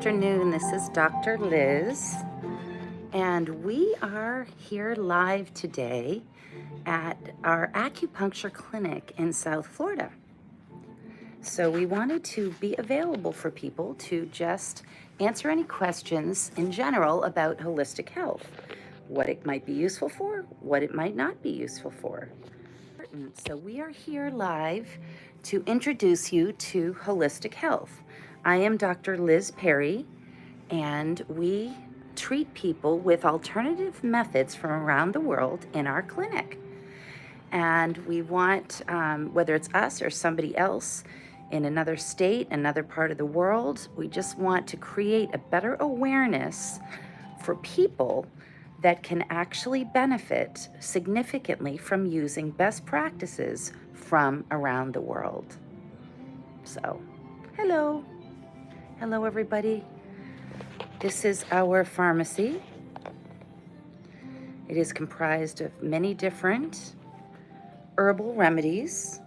Afternoon, this is Dr. Liz, and we are here live today at our acupuncture clinic in South Florida. So we wanted to be available for people to just answer any questions in general about holistic health, what it might be useful for, what it might not be useful for. So we are here live to introduce you to holistic health. I am Dr. Liz Perry, and we treat people with alternative methods from around the world in our clinic. And we want, whether it's us or somebody else in another state, another part of the world, we just want to create a better awareness for people that can actually benefit significantly from using best practices from around the world. So, hello. Hello, everybody. This is our pharmacy. It is comprised of many different herbal remedies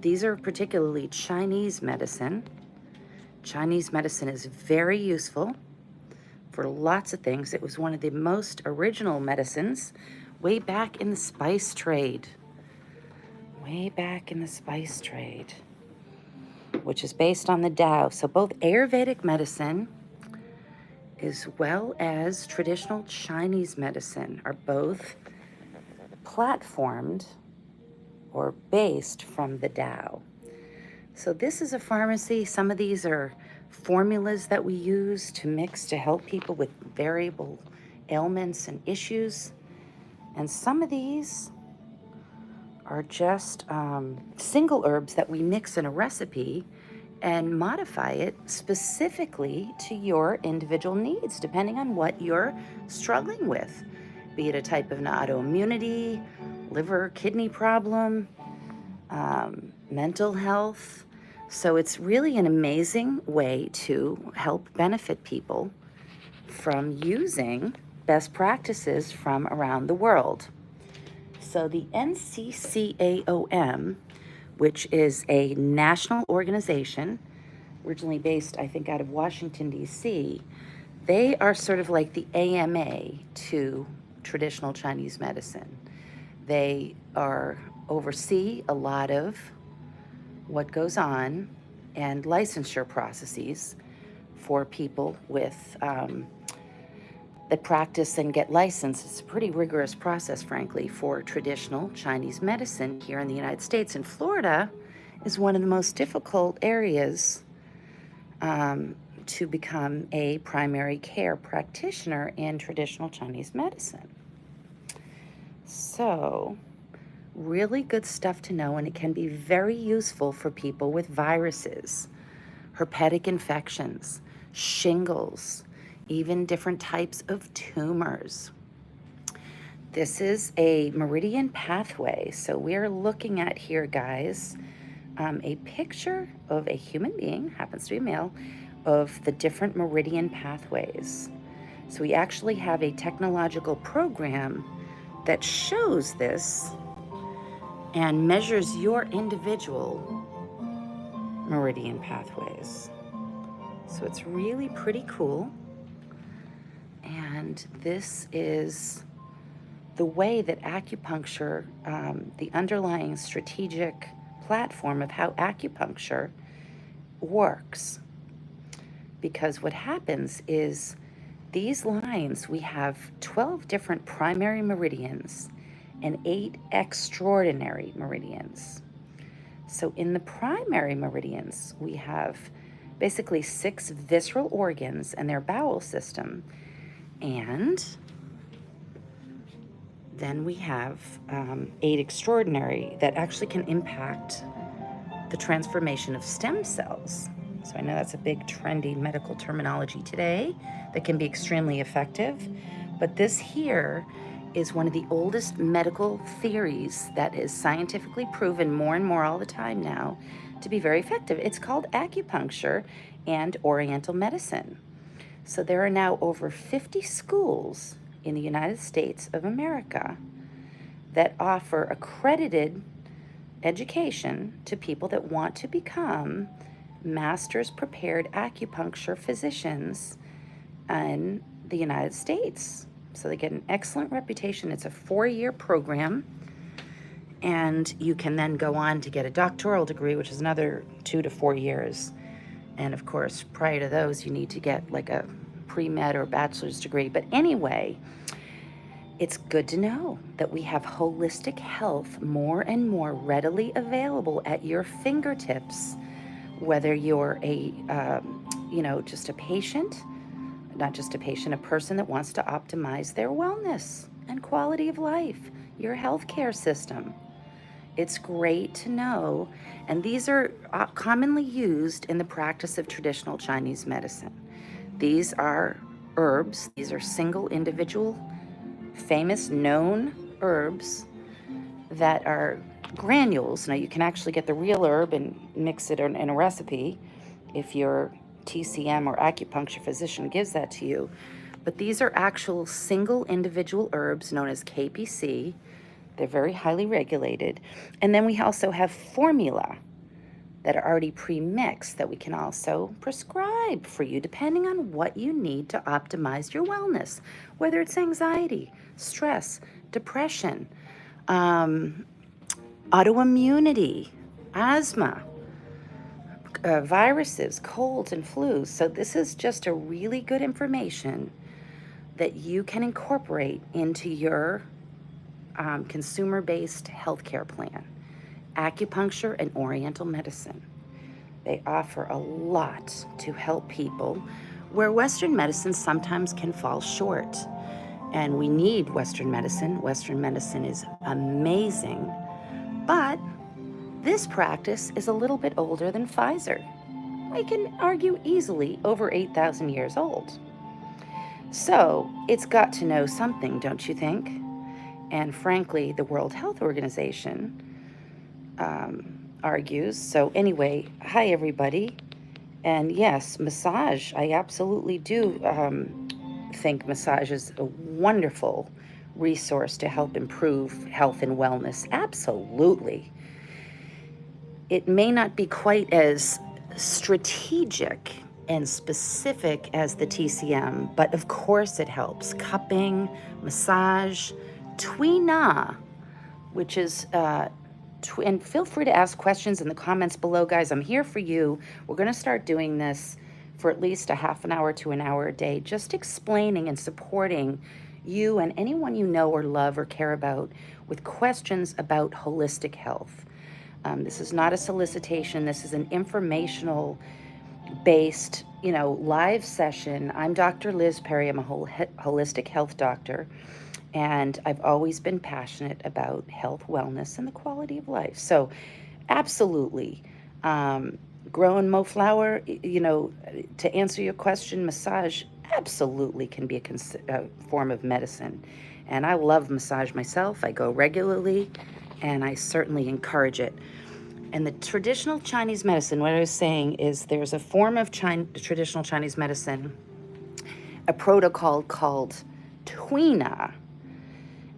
these are particularly Chinese medicine. Chinese medicine is very useful for lots of things. It was one of the most original medicines way back in the spice trade. Way back in the spice trade, which is based on the Tao. So both Ayurvedic medicine as well as traditional Chinese medicine are both platformed or based from the Tao. So this is a pharmacy. Some of these are formulas that we use to mix to help people with variable ailments and issues. And some of these are just single herbs that we mix in a recipe and modify it specifically to your individual needs, depending on what you're struggling with, be it a type of autoimmunity, liver, kidney problem, mental health. So it's really an amazing way to help benefit people from using best practices from around the world. So the NCCAOM, which is a national organization, originally based, I think, out of Washington, D.C., they are sort of like the AMA to traditional Chinese medicine. They oversee a lot of what goes on and licensure processes for people with that practice and get licensed. It's a pretty rigorous process, frankly, for traditional Chinese medicine here in the United States. And Florida is one of the most difficult areas to become a primary care practitioner in traditional Chinese medicine. So, really good stuff to know, and it can be very useful for people with viruses, herpetic infections, shingles, even different types of tumors. This is a meridian pathway. So we're looking at here, guys, a picture of a human being, happens to be a male, of the different meridian pathways. So we actually have a technological program that shows this and measures your individual meridian pathways. So it's really pretty cool. And this is the way that acupuncture, the underlying strategic platform of how acupuncture works. Because what happens is these lines, we have 12 different primary meridians and 8 extraordinary meridians. So in the primary meridians, we have basically 6 visceral organs and their bowel system. And then we have 8 extraordinary that actually can impact the transformation of stem cells. So I know that's a big trendy medical terminology today that can be extremely effective. But this here is one of the oldest medical theories that is scientifically proven more and more all the time now to be very effective. It's called acupuncture and Oriental medicine. So there are now over 50 schools in the United States of America that offer accredited education to people that want to become master's prepared acupuncture physicians in the United States. So they get an excellent reputation. It's a 4-year program, and you can then go on to get a doctoral degree, which is another 2 to 4 years. And of course, prior to those, you need to get like a pre-med or bachelor's degree. But anyway, it's good to know that we have holistic health more and more readily available at your fingertips, whether you're just a patient, not just a patient, a person that wants to optimize their wellness and quality of life, your healthcare system. It's great to know, and these are commonly used in the practice of traditional Chinese medicine. These are herbs, these are single individual, famous, known herbs that are granules. Now, you can actually get the real herb and mix it in a recipe if your TCM or acupuncture physician gives that to you. But these are actual single individual herbs known as KPC. They're very highly regulated. And then we also have formula that are already pre-mixed that we can also prescribe for you depending on what you need to optimize your wellness, whether it's anxiety, stress, depression, autoimmunity, asthma, viruses, colds, and flus. So this is just a really good information that you can incorporate into your consumer-based healthcare plan. Acupuncture and Oriental medicine. They offer a lot to help people where Western medicine sometimes can fall short. And we need Western medicine. Western medicine is amazing, but this practice is a little bit older than Pfizer. We can argue easily over 8,000 years old. So it's got to know something, don't you think? And frankly, the World Health Organization argues. So anyway, hi everybody. And yes, massage. I absolutely do think massage is a wonderful resource to help improve health and wellness. Absolutely. It may not be quite as strategic and specific as the TCM, but of course it helps. Cupping, massage, Tui Na, which is, and feel free to ask questions in the comments below, guys. I'm here for you. We're going to start doing this for at least a half an hour to an hour a day, just explaining and supporting you and anyone you know or love or care about with questions about holistic health. This is not a solicitation. This is an informational based, live session. I'm Dr. Liz Perry. I'm a holistic health doctor, and I've always been passionate about health, wellness, and the quality of life. So absolutely, grow and mow flower, to answer your question, massage absolutely can be a form of medicine. And I love massage myself. I go regularly, and I certainly encourage it. And the traditional Chinese medicine, what I was saying is there's a form of traditional Chinese medicine, a protocol called Tui Na.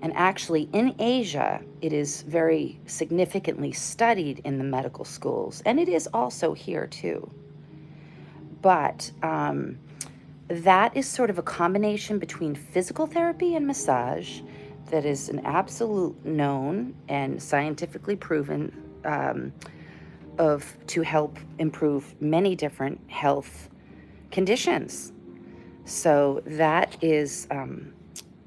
And actually in Asia, it is very significantly studied in the medical schools. And it is also here too. But that is sort of a combination between physical therapy and massage that is an absolute known and scientifically proven to help improve many different health conditions. So that is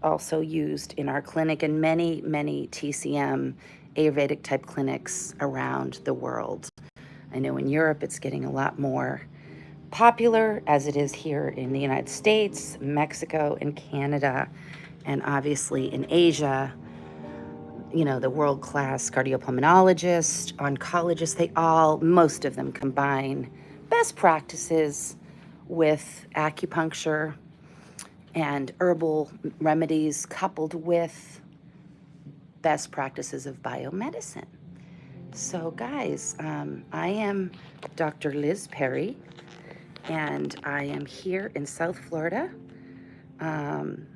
also used in our clinic and many, many TCM Ayurvedic type clinics around the world. I know in Europe it's getting a lot more popular, as it is here in the United States, Mexico, and Canada, and obviously in Asia. The world-class cardiopulmonologists, oncologists, most of them combine best practices with acupuncture and herbal remedies coupled with best practices of biomedicine. So guys, I am Dr. Liz Perry, and I am here in South Florida.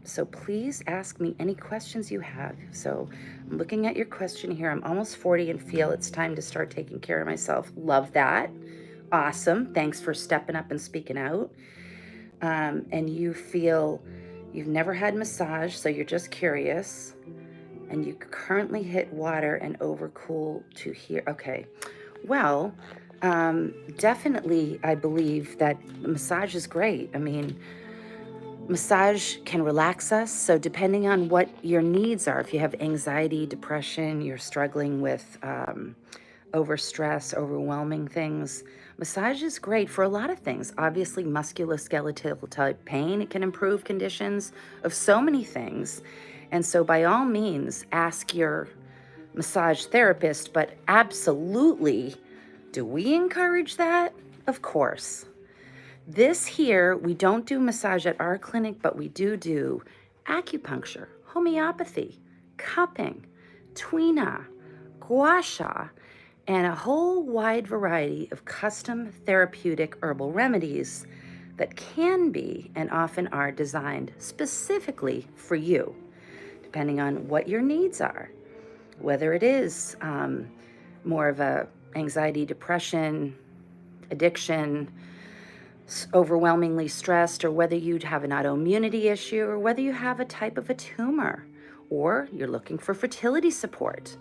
So please ask me any questions you have. So I'm looking at your question here. I'm almost 40 and feel it's time to start taking care of myself. Love that. Awesome. Thanks for stepping up and speaking out. And you feel you've never had massage, so you're just curious. And you currently hit water and overcool to here. Okay. Well, definitely, I believe that massage is great. I mean, massage can relax us. So, depending on what your needs are, if you have anxiety, depression, you're struggling with overstress, overwhelming things, massage is great for a lot of things. Obviously, musculoskeletal type pain, it can improve conditions of so many things. And so, by all means, ask your massage therapist, but absolutely, do we encourage that? Of course. This here, we don't do massage at our clinic, but we do acupuncture, homeopathy, cupping, tuina, gua sha, and a whole wide variety of custom therapeutic herbal remedies that can be and often are designed specifically for you, depending on what your needs are, whether it is more of a anxiety, depression, addiction, overwhelmingly stressed, or whether you have an autoimmunity issue, or whether you have a type of a tumor, or you're looking for fertility support,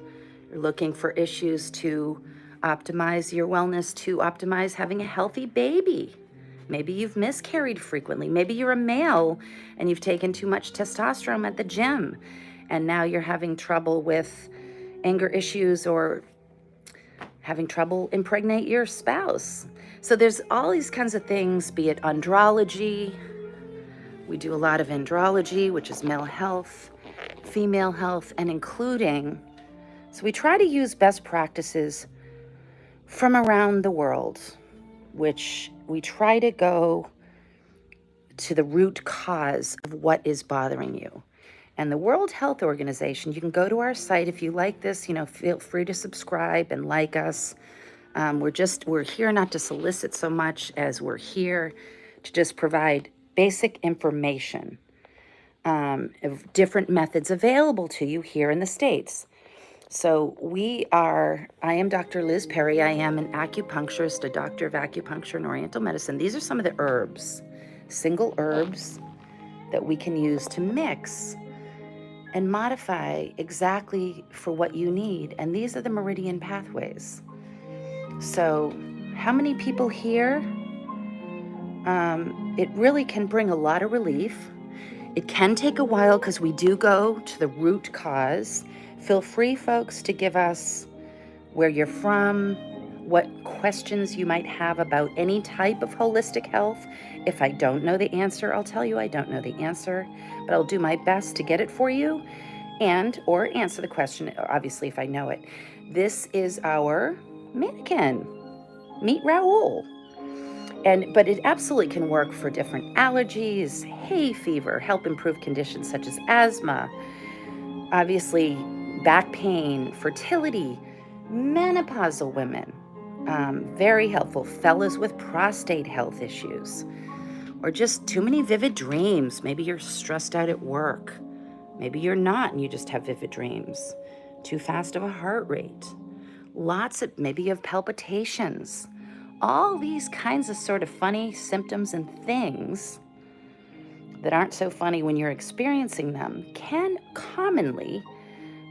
you're looking for issues to optimize your wellness, to optimize having a healthy baby. Maybe you've miscarried frequently. Maybe you're a male and you've taken too much testosterone at the gym, and now you're having trouble with anger issues or having trouble impregnate your spouse. So there's all these kinds of things, be it andrology. We do a lot of andrology, which is male health, female health, and including, so we try to use best practices from around the world, which we try to go to the root cause of what is bothering you. And the World Health Organization, you can go to our site if you like this, feel free to subscribe and like us. We're here not to solicit so much as we're here to just provide basic information of different methods available to you here in the States. So I am Dr. Liz Perry. I am an acupuncturist, a doctor of acupuncture and oriental medicine. These are some of the herbs, single herbs that we can use to mix and modify exactly for what you need. And these are the meridian pathways. So how many people here? It really can bring a lot of relief. It can take a while because we do go to the root cause. Feel free, folks, to give us where you're from, what questions you might have about any type of holistic health. If I don't know the answer, I'll tell you I don't know the answer, but I'll do my best to get it for you or answer the question, obviously, if I know it. This is our mannequin. Meet Raoul. But it absolutely can work for different allergies, hay fever, help improve conditions such as asthma, obviously back pain, fertility, menopausal women, very helpful, fellas with prostate health issues, or just too many vivid dreams. Maybe you're stressed out at work. Maybe you're not and you just have vivid dreams. Too fast of a heart rate. Maybe you have palpitations. All these kinds of sort of funny symptoms and things that aren't so funny when you're experiencing them can commonly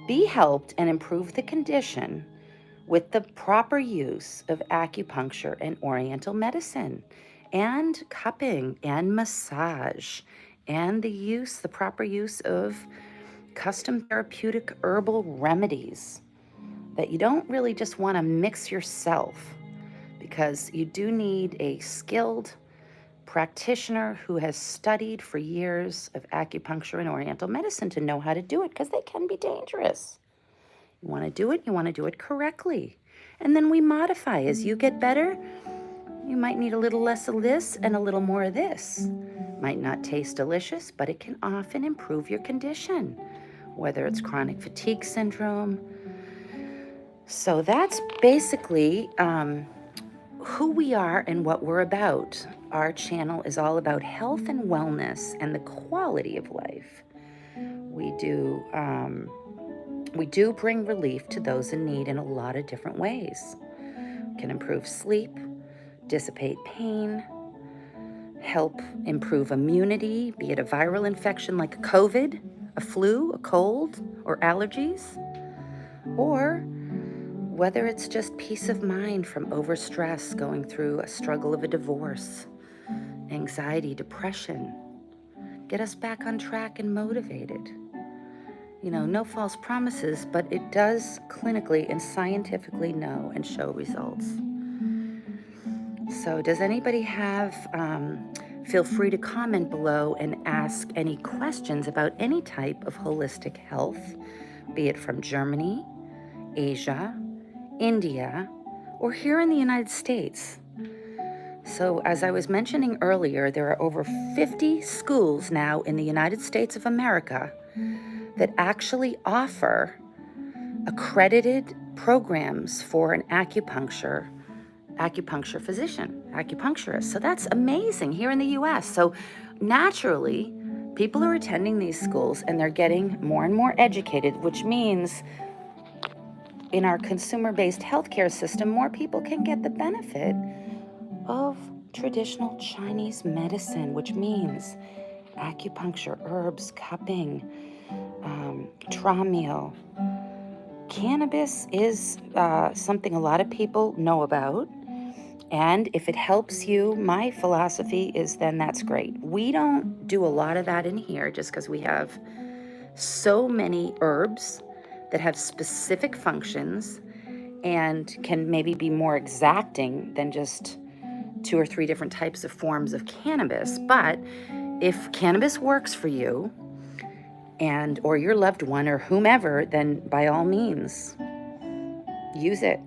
be helped and improve the condition with the proper use of acupuncture and oriental medicine and cupping and massage and the proper use of custom therapeutic herbal remedies that you don't really just want to mix yourself, because you do need a skilled practitioner who has studied for years of acupuncture and oriental medicine to know how to do it, because they can be dangerous. You want to do it correctly. And then we modify as you get better. You might need a little less of this and a little more of this. Might not taste delicious, but it can often improve your condition, whether it's chronic fatigue syndrome. So that's basically who we are and what we're about. Our channel is all about health and wellness and the quality of life. We do bring relief to those in need in a lot of different ways. Can improve sleep, dissipate pain, help improve immunity, be it a viral infection like COVID, a flu, a cold, or allergies, or whether it's just peace of mind from overstress, going through a struggle of a divorce, anxiety, depression. Get us back on track and motivated. No false promises, but it does clinically and scientifically know and show results. So does anybody feel free to comment below and ask any questions about any type of holistic health, be it from Germany, Asia, India, or here in the United States. So as I was mentioning earlier, there are over 50 schools now in the United States of America that actually offer accredited programs for an acupuncture physician, acupuncturist. So that's amazing here in the US. So naturally, people are attending these schools and they're getting more and more educated, which means in our consumer-based healthcare system, more people can get the benefit of traditional Chinese medicine, which means acupuncture, herbs, cupping, Traumeel. Cannabis is something a lot of people know about. And if it helps you, my philosophy is then that's great. We don't do a lot of that in here just because we have so many herbs that have specific functions and can maybe be more exacting than just 2 or 3 different types of forms of cannabis. But if cannabis works for you or your loved one or whomever, then by all means, use it.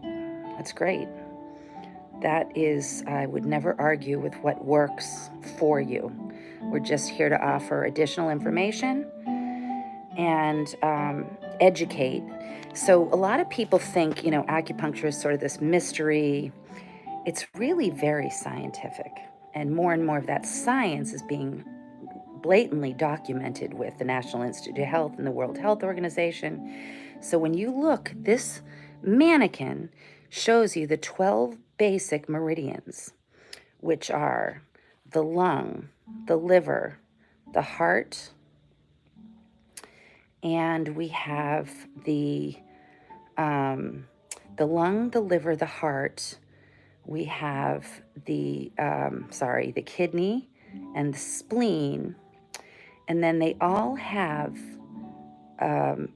That's great. That is, I would never argue with what works for you. We're just here to offer additional information and educate. So a lot of people think, acupuncture is sort of this mystery. It's really very scientific. And more of that science is being blatantly documented with the National Institute of Health and the World Health Organization. So when you look, this mannequin shows you the 12 basic meridians, which are the lung, the liver, the heart, and we have the lung, the liver, the heart. We have the kidney and the spleen, and then they all have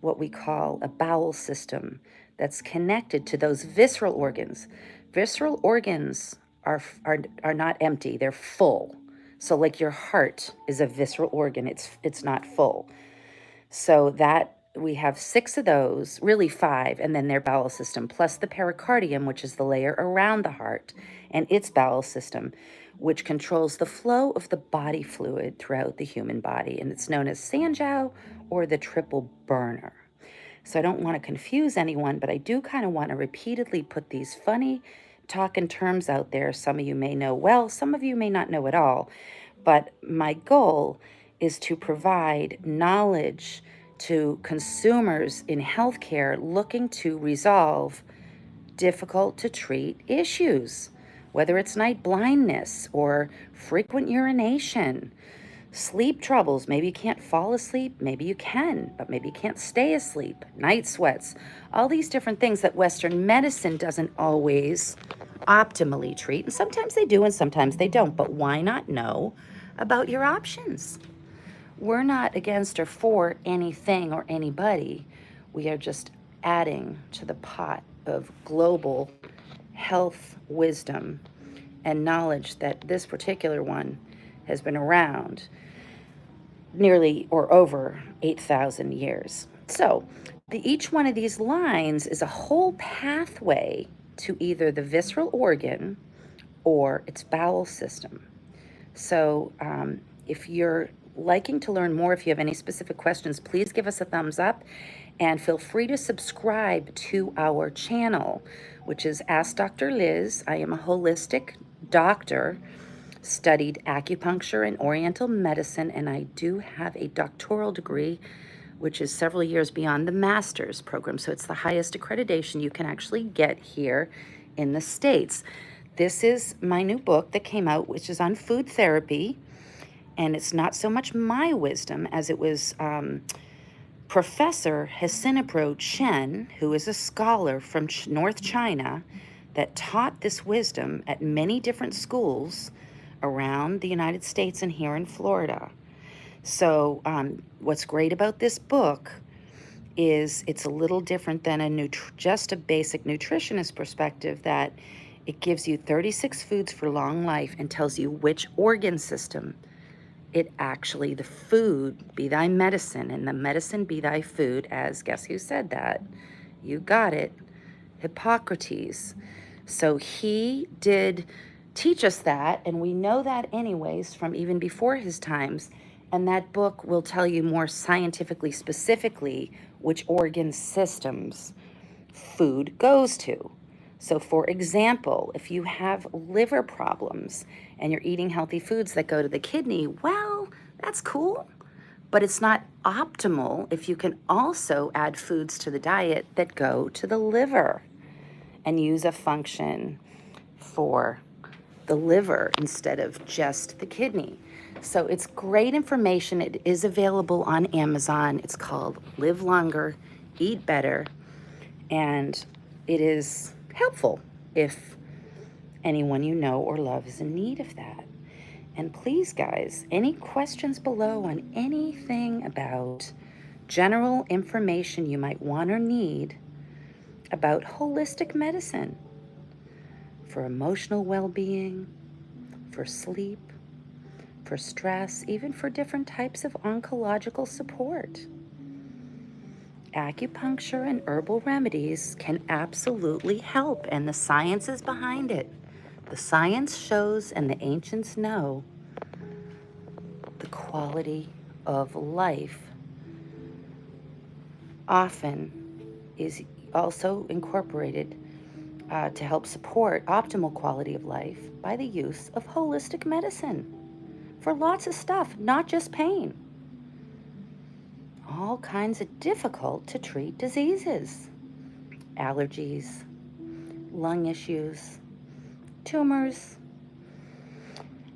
what we call a bowel system that's connected to those visceral organs. Visceral organs are not empty, they're full. So like your heart is a visceral organ, it's not full. So that we have 6 of those, really 5, and then their bowel system, plus the pericardium, which is the layer around the heart, and its bowel system, which controls the flow of the body fluid throughout the human body, and it's known as Sanjiao or the triple burner. So I don't want to confuse anyone, but I do kind of want to repeatedly put these funny talking terms out there. Some of you may know well, some of you may not know at all, but my goal is to provide knowledge to consumers in healthcare looking to resolve difficult to treat issues, whether it's night blindness or frequent urination, sleep troubles. Maybe you can't fall asleep, maybe you can, but maybe you can't stay asleep, night sweats, all these different things that Western medicine doesn't always optimally treat. And sometimes they do and sometimes they don't, but why not know about your options? We're not against or for anything or anybody. We are just adding to the pot of global health wisdom and knowledge that this particular one has been around nearly or over 8,000 years. So each one of these lines is a whole pathway to either the visceral organ or its bowel system. So if you're liking to learn more, if you have any specific questions, please give us a thumbs up and feel free to subscribe to our channel, which is Ask Dr. Liz. I am a holistic doctor, studied acupuncture and oriental medicine, and I do have a doctoral degree, which is several years beyond the master's program. So it's the highest accreditation you can actually get here in the States. this is my new book that came out, which is on food therapy. And it's not so much my wisdom as it was Professor Hasinapro Chen, who is a scholar from North China that taught this wisdom at many different schools around the United States and here in Florida. So what's great about this book is it's a little different than just a basic nutritionist perspective, that it gives you 36 foods for long life and tells you which organ system the food be thy medicine, and the medicine be thy food, as guess who said that? You got it, Hippocrates. So he did teach us that, and we know that anyways from even before his times. And that book will tell you more scientifically, specifically, which organ systems food goes to. So for example, if you have liver problems and you're eating healthy foods that go to the kidney, well, that's cool. But it's not optimal if you can also add foods to the diet that go to the liver and use a function for the liver instead of just the kidney. So it's great information. It is available on Amazon. It's called Live Longer, Eat Better, and it is helpful if anyone you know or love is in need of that. And please, guys, any questions below on anything about general information you might want or need about holistic medicine for emotional well-being, for sleep, for stress, even for different types of oncological support. Acupuncture and herbal remedies can absolutely help, and the science is behind it. The science shows and the ancients know the quality of life often is also incorporated to help support optimal quality of life by the use of holistic medicine for lots of stuff, not just pain. All kinds of difficult to treat diseases, allergies, lung issues, tumors.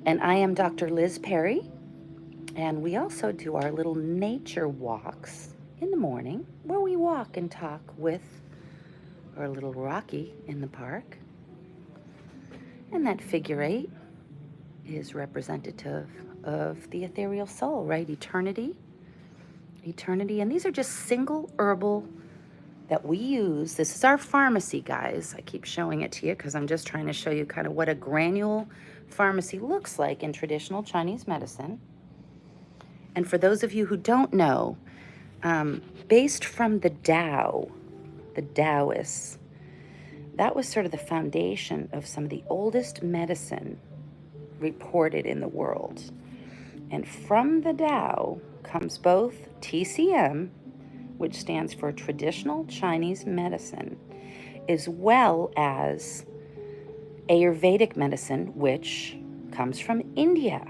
And I am Dr. Liz Perry, and we also do our little nature walks in the morning where we walk and talk with our little Rocky in the park. And that figure 8 is representative of the ethereal soul, right? Eternity. And these are just single herbal that we use. This is our pharmacy, guys. I keep showing it to you because I'm just trying to show you kind of what a granule pharmacy looks like in traditional Chinese medicine. And for those of you who don't know, based from the Tao, the Taoists, that was sort of the foundation of some of the oldest medicine reported in the world. And from the Tao comes both TCM, which stands for Traditional Chinese Medicine, as well as Ayurvedic medicine, which comes from India.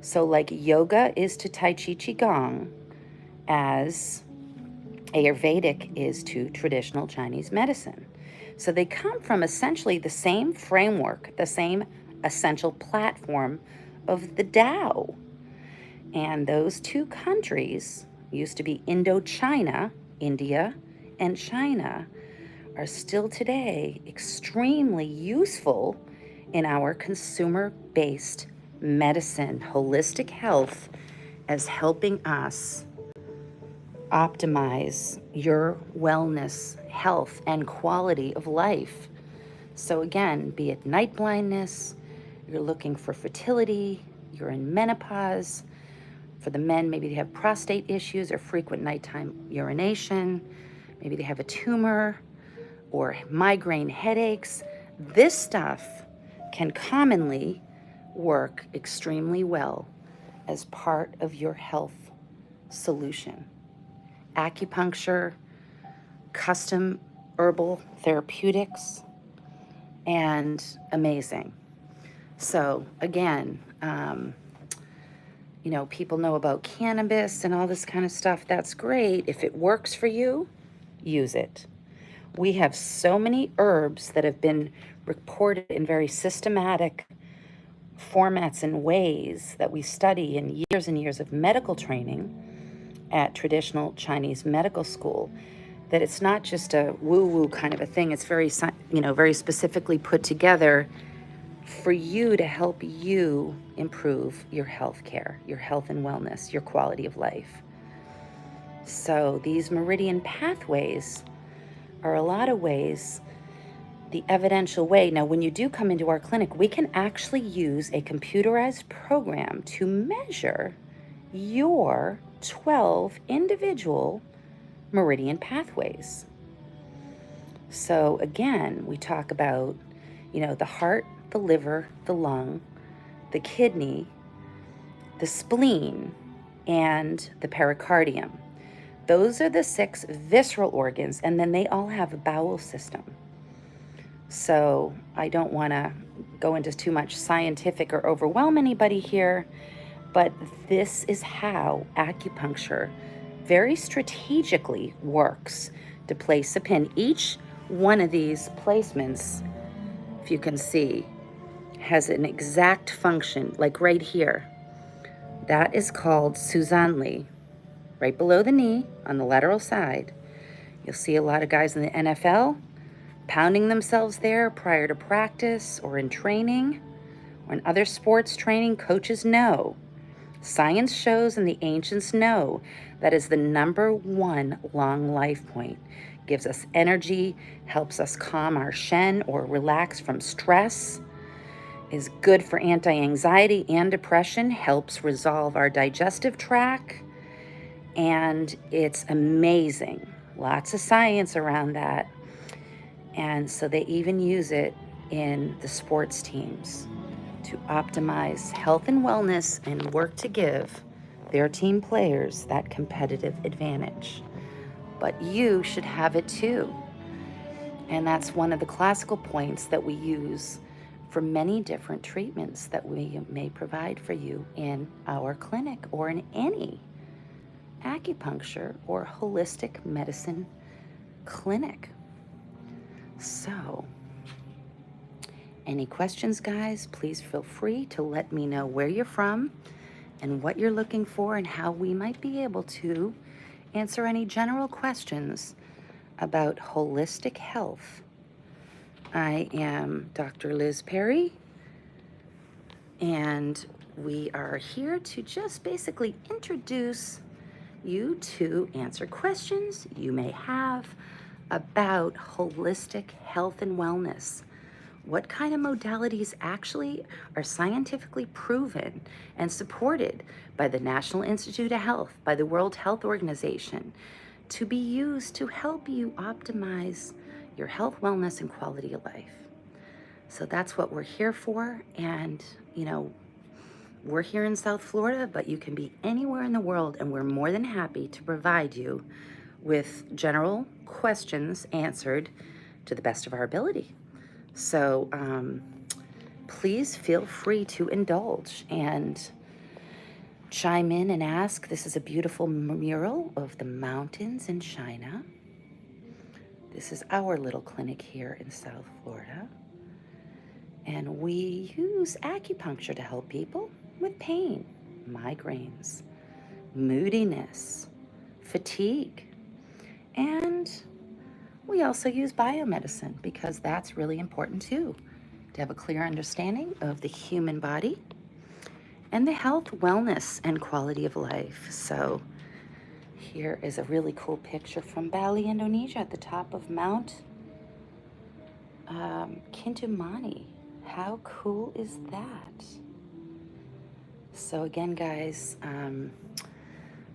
So like yoga is to Tai Chi Qigong, as Ayurvedic is to traditional Chinese medicine. So they come from essentially the same framework, the same essential platform of the Tao. And those two countries used to be Indochina, India, and China, are still today extremely useful in our consumer-based medicine, holistic health, as helping us optimize your wellness, health, and quality of life. So again, be it night blindness, you're looking for fertility, you're in menopause. For the men, maybe they have prostate issues or frequent nighttime urination. Maybe they have a tumor or migraine headaches. This stuff can commonly work extremely well as part of your health solution. Acupuncture, custom herbal therapeutics, and amazing. So again, people know about cannabis and all this kind of stuff. That's great. If it works for you, use it. We have so many herbs that have been reported in very systematic formats and ways that we study in years and years of medical training at traditional Chinese medical school, that it's not just a woo-woo kind of a thing. It's very, very specifically put together for you to help you improve your health care, your health and wellness, your quality of life. So these meridian pathways are a lot of ways the evidential way. Now, when you do come into our clinic, we can actually use a computerized program to measure your 12 individual meridian pathways. So again, we talk about, the heart, the liver, the lung, the kidney, the spleen, and the pericardium. Those are the 6 visceral organs, and then they all have a bowel system. So I don't want to go into too much scientific or overwhelm anybody here, but this is how acupuncture very strategically works to place a pin. Each one of these placements, if you can see, has an exact function. Like right here, that is called Suzanne, right below the knee on the lateral side. You'll see a lot of guys in the NFL pounding themselves there prior to practice or in training or in other sports training. Coaches know, science shows, and the ancients know that is the number 1 long life point. Gives us energy, helps us calm our shen or relax from stress, is good for anti-anxiety and depression, helps resolve our digestive tract, and it's amazing. Lots of science around that. And so they even use it in the sports teams to optimize health and wellness and work to give their team players that competitive advantage. But you should have it too. And that's one of the classical points that we use for many different treatments that we may provide for you in our clinic or in any acupuncture or holistic medicine clinic. So, any questions, guys? Please feel free to let me know where you're from and what you're looking for and how we might be able to answer any general questions about holistic health. I am Dr. Liz Perry, and we are here to just basically introduce you to answer questions you may have about holistic health and wellness. What kind of modalities actually are scientifically proven and supported by the National Institute of Health, by the World Health Organization, to be used to help you optimize your health, wellness, and quality of life. So that's what we're here for. And, we're here in South Florida, but you can be anywhere in the world, and we're more than happy to provide you with general questions answered to the best of our ability. So please feel free to indulge and chime in and ask. This is a beautiful mural of the mountains in China. This is our little clinic here in South Florida. And we use acupuncture to help people with pain, migraines, moodiness, fatigue, and we also use biomedicine because that's really important too, to have a clear understanding of the human body and the health, wellness, and quality of life. So here is a really cool picture from Bali, Indonesia, at the top of Mount Kintamani. How cool is that? So again, guys,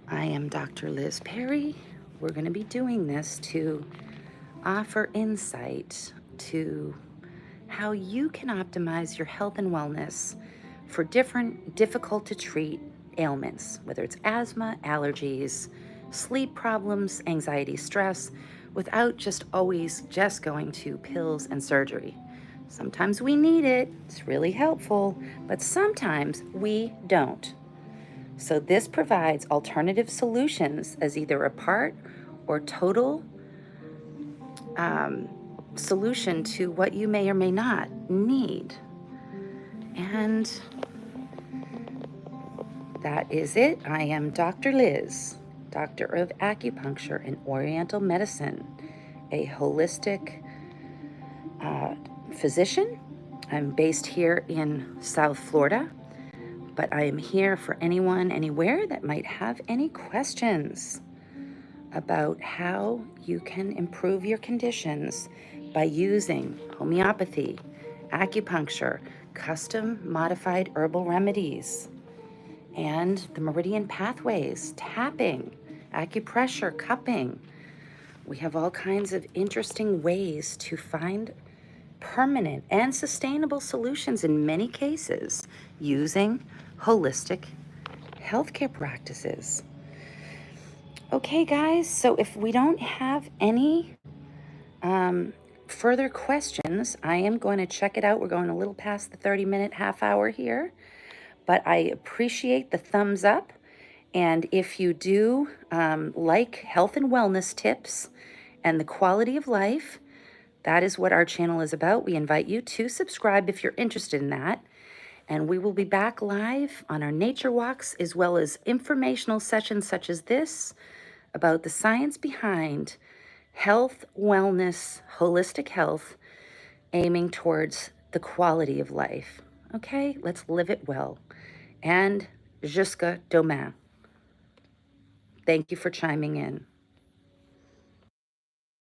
I am Dr. Liz Perry. We're going to be doing this to offer insight to how you can optimize your health and wellness for different difficult to treat ailments, whether it's asthma, allergies, sleep problems, anxiety, stress, without just always just going to pills and surgery. Sometimes we need it, it's really helpful, but sometimes we don't. So this provides alternative solutions as either a part or total solution to what you may or may not need. And that is it. I am Dr. Liz, Doctor of Acupuncture and Oriental Medicine, a holistic physician. I'm based here in South Florida, but I am here for anyone, anywhere that might have any questions about how you can improve your conditions by using homeopathy, acupuncture, custom modified herbal remedies, and the meridian pathways, tapping, acupressure, cupping. We have all kinds of interesting ways to find permanent and sustainable solutions in many cases using holistic healthcare practices. Okay, guys, so if we don't have any further questions, I am going to check it out. We're going a little past the 30-minute half hour here, but I appreciate the thumbs up. And if you do like health and wellness tips and the quality of life, that is what our channel is about. We invite you to subscribe if you're interested in that. And we will be back live on our nature walks, as well as informational sessions such as this about the science behind health, wellness, holistic health, aiming towards the quality of life. Okay, let's live it well. And jusqu'à demain. Thank you for chiming in.